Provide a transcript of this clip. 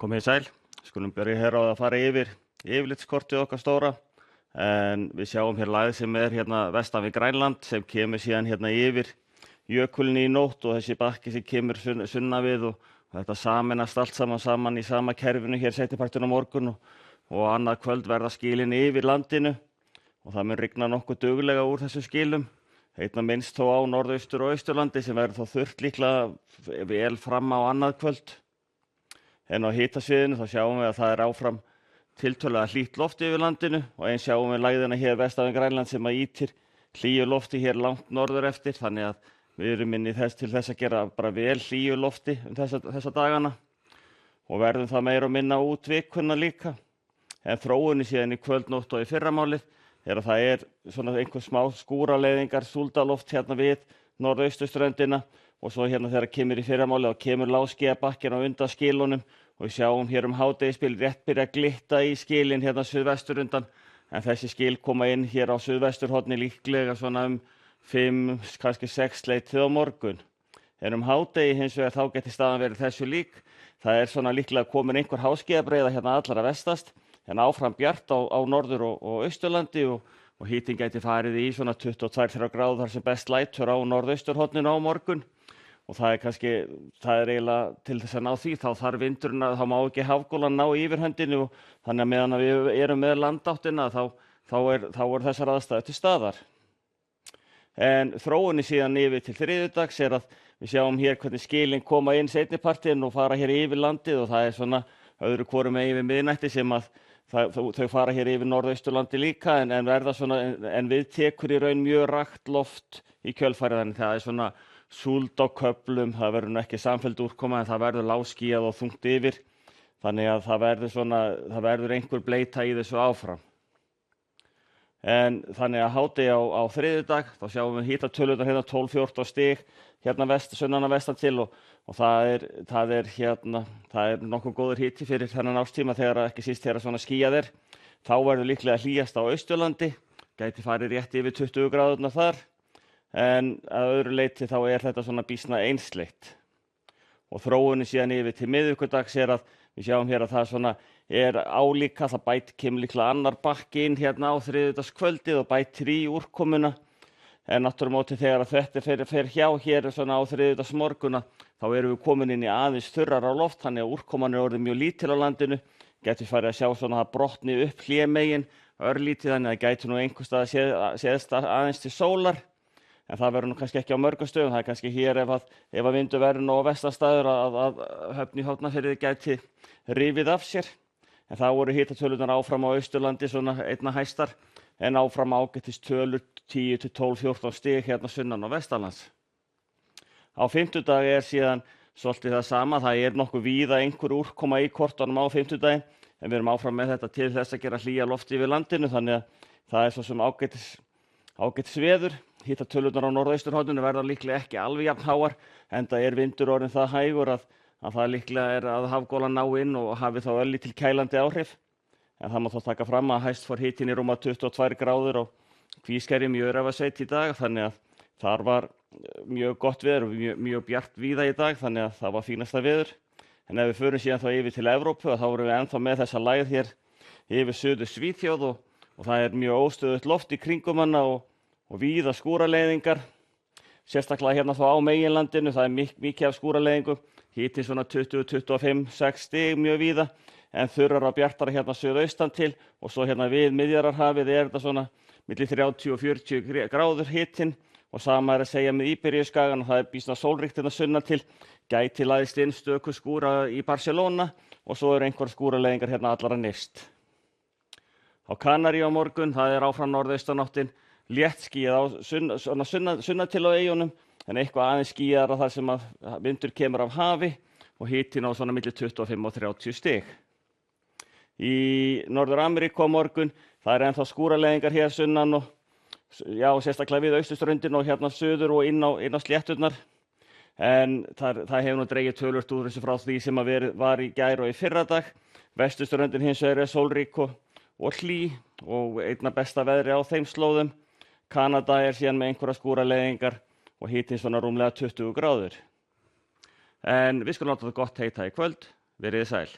Komið sæl, skulum byrja hér á að fara yfir yfirlitskortið okkar stóra en við sjáum hér lægð sem hérna vestan við Grænland sem kemur síðan hérna yfir jökulni í nótt og þessi bakki sem kemur sunnan við og þetta sameinast allt saman í sama kerfinu hér seinnipartinn á morgun og annað kvöld verða skilin yfir landinu og það mun rigna nokkuð duglega úr þessum skilum. Einna minnst þó á norðaustur og austurlandi sem verður þá þurrt líklega vel fram á annað kvöld. En á hitasviðinu þá sjáum við að það áfram tiltölulega hlýtt loft yfir landinu og eins sjáum við lægðina hér vestan við Grænland sem ýtir hlýju lofti hér langt norður eftir þannig að við erum inni til þess að gera bara vel hlýju lofti þessa dagana og verðum það meira og minna út vikuna líka. En þróunin síðan í kvöldnótt og í fyrramálið að það svona einhver smá skúraleiðingar, súldaloft hérna við norðausturströndina og svo hérna þegar kemur í fyrramálið og kemur lágskýjabakkinn á undan skilunum og við sjáum hér hádegisbil rétt byrja að glitta í skilin hérna suðvestur undan en þessi skil koma inn hér á suðvesturhorni líklega svona 5, kannski 6 leytið á morgun. En hádegi hins vegar þá geti staðan verið þessu lík. Það svona líklega komin einhver háskýjabreiða hérna allra vestast en áfram bjart á norður og austurlandi og hítinn gæti farið í svona 22-23 gráður þar sem best lætur á norðausturhorninu á morgun. Og það eiginlega til þess að ná því, þá þarf vindurinn þá má ekki hafgólan ná yfirhöndinni og þannig að meðan við erum með landáttina þá er þessar aðstæður til staðar. En þróunin síðan yfir til þriðjudags að við sjáum hér hvernig skilin koma inn seinnipartinn og fara hér yfir landið og það svona öðru hvoru megin við miðnætti sem að þau fara hér yfir norðausturlandi líka en við tekur í raun mjög rakt loft í kjölfarið þannig það svona súld á köflum, það verður ekki samfelld úrkoma en það verður lágskýjað og þungt yfir þannig að það verður einhver bleyta í þessu áfram. En þannig að hádegi á þriðjudag þá sjáum við hitatölurnar hérna 12-14 stig hérna sunnan að vestan til og það er nokkuð góður hiti fyrir þennan árstíma þegar ekki síst þegar svona skýjað þá verður líklega hlýjast á Austurlandi, gæti farið rétt yfir 20 gráðurnar þar en að öðru leyti þá þetta svona býsna einsleitt. Og þróunin síðan yfir til miðvikudags að við sjáum hér að það svona álíka, það kemur líklega annar bakki inn hérna á þriðjudagskvöldið og bætir í úrkomuna. En náttúrulega móti þegar að þetta fer hjá hér svona á þriðjudagsmorguna þá erum við komin inn í aðeins þurrara loft þannig að úrkoman orðið mjög lítil á landinu. Gæti farið að sjá svona það brotni upp hlémegin örlítið þannig að gæti nú einhvers staðar séðst aðeins til sólar. En það verður nú kannski ekki á mörgum stöðum, það kannski hér ef að vindur verður nú á vesturstaður að Höfn í Hornafirði gæti rifið af sér. En það voru hitatölurnar áfram á Austurlandi svona einna hæstar en áfram ágætis tölur 10-12-14 stig hérna sunnan og vestanlands. Á fimmtudag síðan svolítið það sama, það nokkuð víða einhver úrkoma í kortunum á fimmtudaginn en við erum áfram með þetta til þess að gera hlýja lofti yfir landinu þannig að það svo sem ágætis veður. Hitatölurnar á norðausturhorninu verða líklega ekki alveg jafn háar enda vindur orðinn það hægur að það líklega að hafgólan ná inn og hafi þá örlítil kælandi áhrif. En það má þá taka fram að hæst fór hitinn í rúma 22 gráður á Kvískerjum í Öræfasveit í dag þannig að þar var mjög gott veður og mjög bjart víða í dag þannig að það var fínasta veður. En ef við förum síðan þá yfir til Evrópu þá erum við ennþá með þessa lægð hér yfir suður Svíþjóð og það mjög óstöðugt loft í kringum hana og víða skúraleiðingar, sérstaklega hérna þá á meginlandinu, það mikið af skúraleiðingum, hitinn svona 20-25-6 stig mjög víða, en þurrar og bjartara hérna suðaustan til og svo hérna við Miðjarðarhafið þetta svona milli 30 og 40 gráður hitinn og sama að segja með Íberíuskagann og það býsna sólríkt hérna sunnan til, gæti læðist inn stöku skúra í Barcelona og svo einhver skúraleiðingar hérna allara nyrst. Á Kanaríu á morgun, það áfram norðaustanáttin, léttskýjað sunnan til á eyjunum en eitthvað aðeins skýjaðara þar sem að vindur kemur af hafi og hitinn á svona milli 25 og 30 stig. Í Norður-Ameríku á morgun, það ennþá skúraleiðingar hér sunnan og sérstaklega við austurströndin og hérna suður og inn á slétturnar. En það hefur nú dregið töluvert úr þessu frá því sem að var í gær og í fyrradag. Vesturströndin hins vegar sólrík og hlý og einna besta veðri á þeim slóðum. Kanada síðan með einhverja skúraleiðingar og hitinn svona rúmlega 20 gráður. En við skulum láta það gott heita í kvöld. Verið sæl.